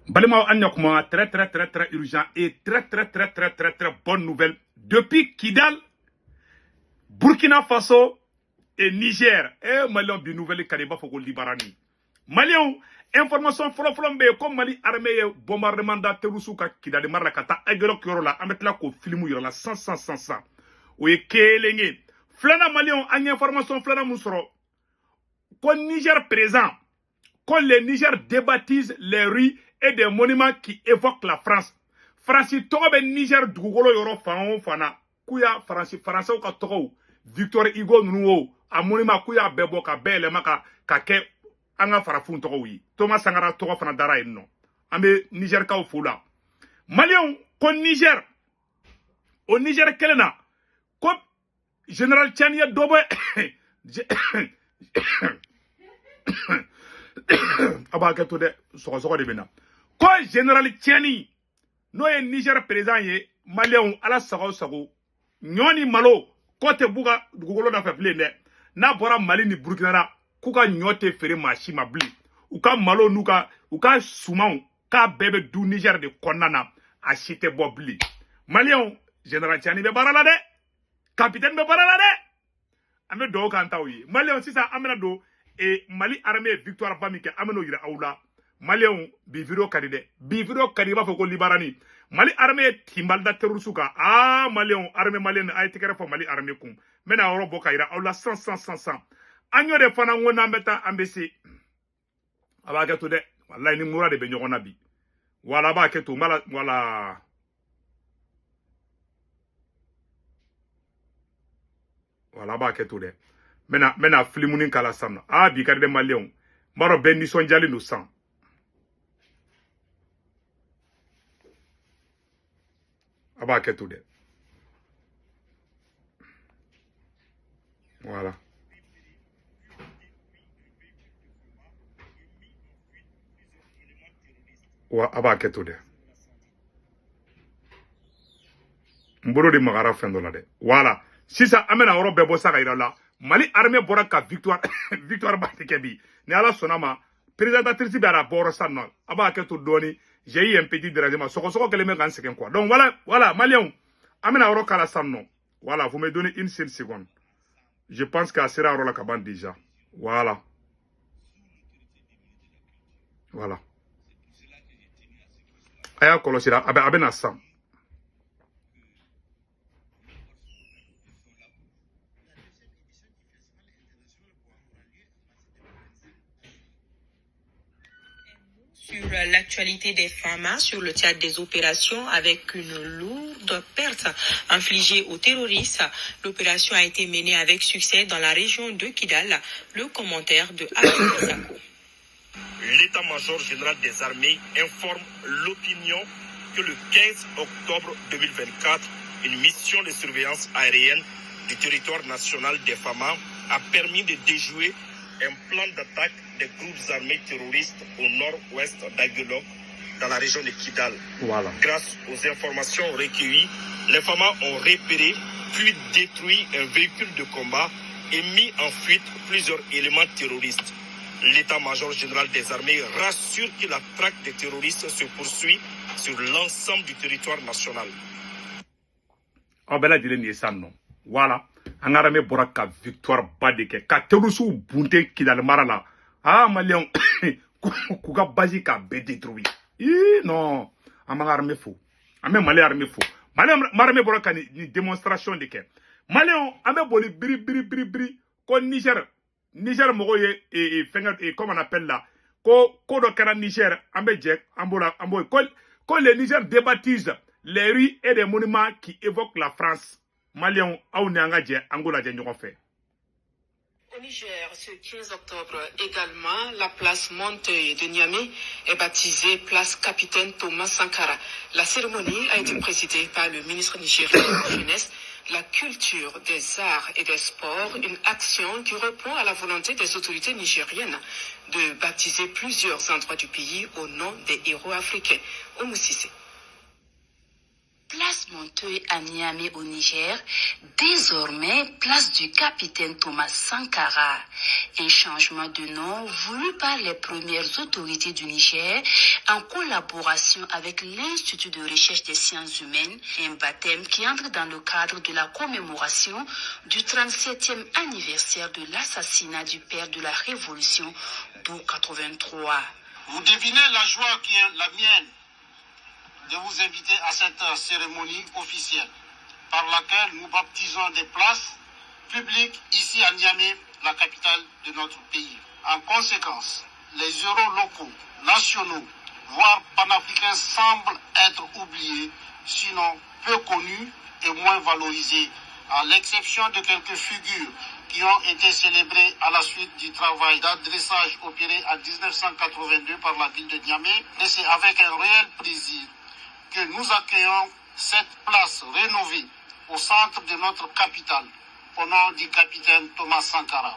Balima Anyakuma, très très très très urgent et très très très très très très bonne nouvelle. Depuis Kidal, Burkina Faso et Niger, et Malion bi nouvelle Kariba Fogo Libarani. Malion, information flombe comme Mali armée bombardement da Terusuka Kidal Marla Kata Egero Kyorola, ametla ko filmu yorola 100. Oye Kelenge. Flana Malion, a information flana Mousro. Quand Niger présent, quand les Niger débaptisent les rues et des monuments qui évoquent la France. France tobe Niger dugolo yoro fan fana kuya France français ka togo Victor Hugo nuwo a monument kuya bebo ka bele maka ka ke anga farafun togo wi Thomas Sankara togo fana dara enno ambe Niger ka fula Malion ko Niger au Niger kelena ko général Tchania dobe abaketo de soko de bena ko général Tchani no ye Niger président ye Malien ala sago nyoni malo kote buga dugolo da fefle ne na bora Mali ni Burkina kuka nyote fere machi mabli uka malo nuka uka suman ka bebe du Niger de konana a chite bobli Malien général Tiani be barala de capitaine be barala de ame do kan tawi Malien sisa amena do e Mali armée victoire famike ameno yira awla Malien bi video kadi ba foko libarani Mali armée timbalda terusuka Malien armée malienne ay tikere fo Mali armée kum mena woro boka ira awla 100 anyo de fana ngona meta ambesi abaga to de wallahi ni mura de be nyogona bi wala ba ke to mala wala ba ke to de mena filimunin kala samna bi kadi de Malien maro ben ni sonjali no sang. Aba ketou de. Voilà. Wa aba ketou de. Mboro di magara fendo la de. Voilà. Si ça amène à Europe bebo saka ira la. Mali armée bora ka victoire victoire ba kebi. Ni ala sonama présentatrice bi ara boro sanno. Aba ketou doni. J'ai eu un petit dérangement. Soko que les mecs en quoi. Donc voilà, Malien. Amène à Europe la sanno. Voilà, vous me donnez une seule seconde. Je pense qu'à sera à la cabane déjà. Voilà. Voilà. Aya kolosira abena sam. Sur l'actualité des FAMA sur le théâtre des opérations avec une lourde perte infligée aux terroristes. L'opération a été menée avec succès dans la région de Kidal. Le commentaire de Abdou Sako. L'état-major général des armées informe l'opinion que le 15 octobre 2024, une mission de surveillance aérienne du territoire national des FAMA a permis de déjouer un plan d'attaque des groupes armés terroristes au nord-ouest d'Aguelok, dans la région de Kidal. Voilà. Grâce aux informations recueillies, les FAMA ont repéré puis détruit un véhicule de combat et mis en fuite plusieurs éléments terroristes. L'état-major général des armées rassure que la traque des terroristes se poursuit sur l'ensemble du territoire national. Voilà. Angarame boraka victoire badeke ka terusu bunte Kidal marala. Malien kuka bazi ka be détruit. Non, amangarame fou. Ame Mali armée fou. Malien marame boraka ni démonstration de ke. Malien ame boli bri ko Niger mogoye et comme on appelle là ko do kana Niger ambe jek ambola ko les Niger débaptisent les rues et des monuments qui évoquent la France. Malien Angola fait. Au Niger, ce 15 octobre également, la place Monteuil de Niamey est baptisée place Capitaine Thomas Sankara. La cérémonie a été présidée par le ministre nigérien de la Jeunesse, la culture, des arts et des sports, une action qui répond à la volonté des autorités nigériennes de baptiser plusieurs endroits du pays au nom des héros africains. Oumoussissé. place Montreuil à Niamey au Niger, désormais place du capitaine Thomas Sankara. Un changement de nom voulu par les premières autorités du Niger en collaboration avec l'Institut de recherche des sciences humaines, un baptême qui entre dans le cadre de la commémoration du 37e anniversaire de l'assassinat du père de la Révolution, Bou 83. Vous devinez la joie qui est la mienne de vous inviter à cette cérémonie officielle par laquelle nous baptisons des places publiques ici à Niamey, la capitale de notre pays. En conséquence, les héros locaux, nationaux, voire panafricains semblent être oubliés, sinon peu connus et moins valorisés, à l'exception de quelques figures qui ont été célébrées à la suite du travail d'adressage opéré en 1982 par la ville de Niamey. Et c'est avec un réel plaisir que nous accueillons cette place rénovée au centre de notre capitale, au nom du capitaine Thomas Sankara.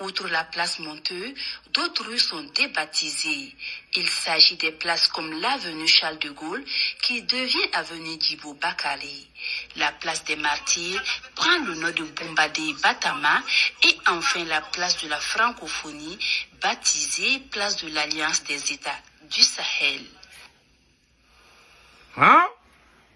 Outre la place Montreuil, d'autres rues sont débaptisées. Il s'agit des places comme l'avenue Charles de Gaulle, qui devient avenue Djibo Bakari. La place des Martyrs prend le nom de Bombadé Batama et enfin la place de la francophonie, baptisée place de l'Alliance des États du Sahel. Hein?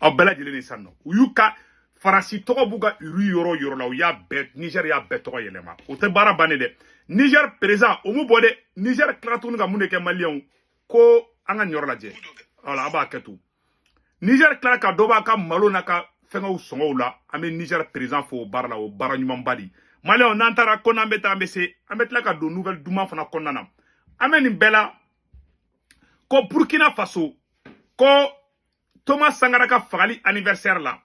Oh, bella jeli sanno. Uyuka farasi togo buga uru yoro yoro la uya bet Niger ya bet togo yelema. Ote bara bane de. Niger présent omu bode Niger klatun ga muneke malion ko anga nyoro la je. Ala aba ketu. Niger kla ka doba ka malo na ka fenga usongo la ame Niger présent fo bara la o bara nyuma mbadi. Malion nantara kona mbeta ambese ametla ka do nouvelle duma fana konnana. Ame ni bella ko Burkina Faso ko Thomas Sankara ka fagali anniversaire là.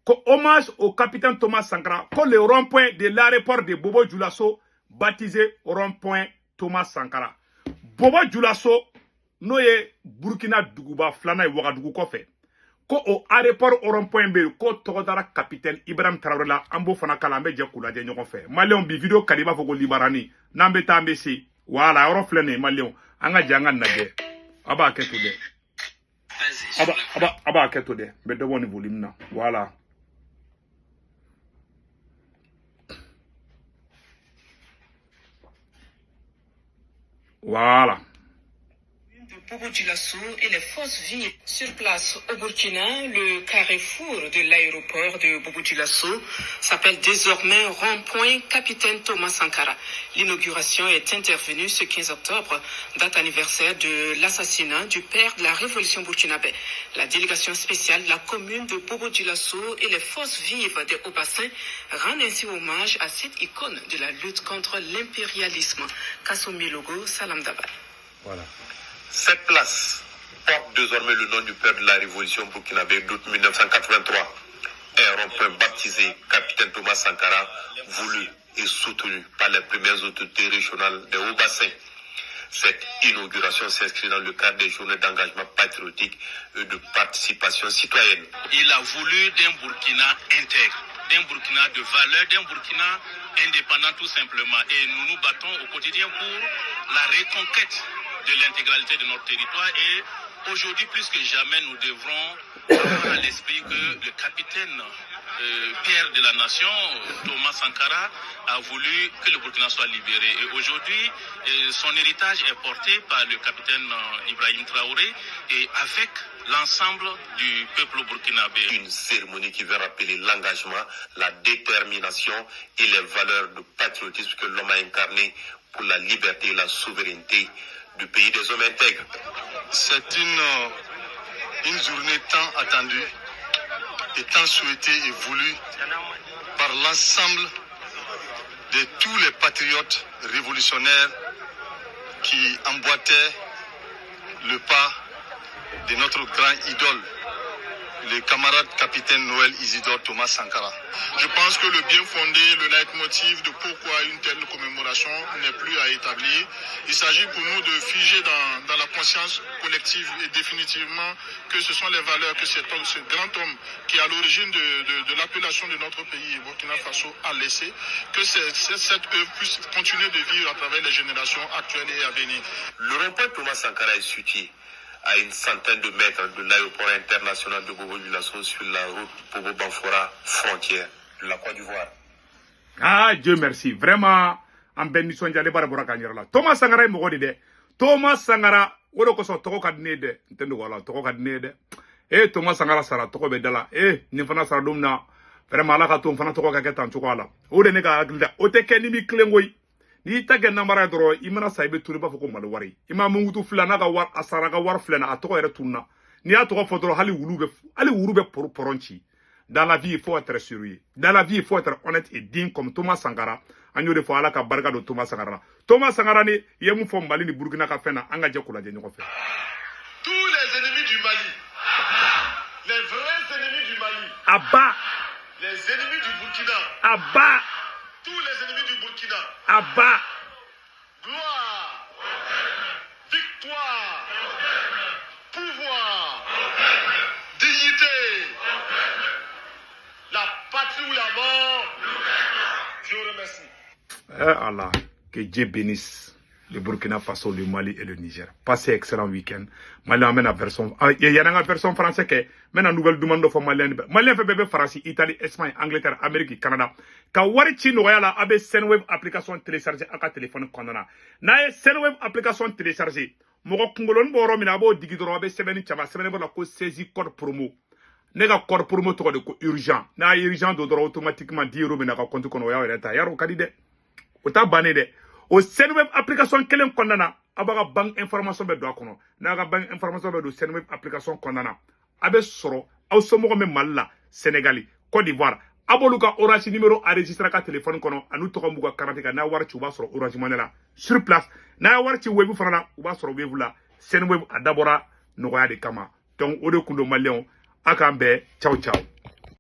Ko hommage au capitaine Thomas Sankara. Ko le rond-point de l'aéroport de Bobo Dioulasso baptisé rond-point Thomas Sankara. Bobo Dioulasso no ye Burkina Duguba flana e Ouagadougou kofe. Ko au aéroport au rond-point be ko togodara capitaine Ibrahim Traoré la ambo fana kala mbe je kula je ñogon fe. Malion bi video kaliba fogo libarani nambe tambe si. Wala oro flene Malion anga janga nage. Aba ketu de. Aba keto de be de woni volume na voilà Bobo Dioulasso et les forces vives sur place au Burkina, le carrefour de l'aéroport de Bobo Dioulasso s'appelle désormais rond-point Capitaine Thomas Sankara. L'inauguration est intervenue ce 15 octobre, date anniversaire de l'assassinat du père de la révolution burkinabé. La délégation spéciale de la commune de Bobo Dioulasso et les forces vives des Hauts-Bassins rendent ainsi hommage à cette icône de la lutte contre l'impérialisme. Kassoumi Logo, Salam Dabar. voilà. Cette place porte désormais le nom du père de la révolution burkinabé d'août 1983. Un rond-point baptisé Capitaine Thomas Sankara, voulu et soutenu par les premières autorités régionales des Hauts-Bassins. Cette inauguration s'inscrit dans le cadre des journées d'engagement patriotique et de participation citoyenne. Il a voulu d'un Burkina intègre, d'un Burkina de valeur, d'un Burkina indépendant tout simplement. Et nous nous battons au quotidien pour la reconquête de l'intégralité de notre territoire. Et aujourd'hui, plus que jamais, nous devrons avoir à l'esprit que le capitaine père de la nation, Thomas Sankara, a voulu que le Burkina soit libéré. Et aujourd'hui, son héritage est porté par le capitaine Ibrahim Traoré et avec l'ensemble du peuple burkinabé. Une cérémonie qui veut rappeler l'engagement, la détermination et les valeurs de patriotisme que l'homme a incarné pour la liberté et la souveraineté du pays des hommes intègres. C'est une journée tant attendue et tant souhaitée et voulue par l'ensemble de tous les patriotes révolutionnaires qui emboîtaient le pas de notre grand idole, le camarade capitaine Noël Isidore Thomas Sankara. Je pense que le bien fondé, le leitmotiv de pourquoi une telle commémoration n'est plus à établir. Il s'agit pour nous de figer dans la conscience collective et définitivement que ce sont les valeurs que ce grand homme qui est à l'origine de l'appellation de notre pays, Burkina Faso, a laissé, que cette œuvre puisse continuer de vivre à travers les générations actuelles et à venir. Le rond-point Thomas Sankara est situé à une centaine de mètres de l'aéroport international de Bobo Dioulasso sur la route Bobo Banfora, frontière de la Côte d'Ivoire. Ah, Dieu merci. Vraiment, en bénisson Dialé Barabora Kanyerla. Thomas Sangara est mort de. Thomas Sangara, ou le coso Toko Kadnede, Tendo Wala, Toko Kadnede. Eh, Thomas Sangara Sara, Toko Bedala. Eh, Nifana Saradoumna. Vraiment, la Katum Fana Toko Kaketan Chokola. Ou de Nega Agilda. Oteke Nimi Klengoy. Ni tage namara dro imana saibe turi ba foko malwari ima mungutu flana ga war asara ga war flana atoko ere tunna ni atoko fodro hali wulube poronchi. Dans la vie il faut être sérieux, dans la vie il faut être honnête et digne comme Thomas Sankara anyo de fo ala ka barka do Thomas Sankara ni yemu fo Mali ni Burkina ka fena anga je kula je nyoko fe. Tous les ennemis du Mali, les vrais ennemis du Mali, Abba, les ennemis du Burkina, Abba, tous les ennemis du Burkina, Abba, gloire, victoire, pouvoir, dignité, la patrie ou la mort. Je vous remercie. Allah, que Dieu bénisse le Burkina Faso, le Mali et le Niger. Passez excellent week-end. Mali amène la version, il y a une version française qui mène une nouvelle demande de Malien. Malien fait bébé France, Italie, Espagne, Angleterre, Amérique, Canada. Ka wari chi no yala abe Senweb application télécharger aka téléphone kondana. Na ye Senweb application télécharger. Mogo kungolon boro mina bo digidoro abe sebeni chaba sebeni bo la ko saisi code promo. Nega code promo to de ko urgent. Na urgent do doro automatiquement 10 € mina ka compte kono ya reta yaro kadide. Ota bané de. O Senweb application kelen kondana abaga bank information be do akono. Na ga bank information be do Senweb application kondana. Abe soro aw somogo me Malla, Sénégali, Côte d'Ivoire. Aboluka Orange numéro enregistré ka téléphone kono anu to mbuga karatika na warchi uba soro Orange Money la sur place na warchi webu fana uba soro webu la Senweb adabora nogoya de kama donc ode kundo Malien akambe ciao ciao.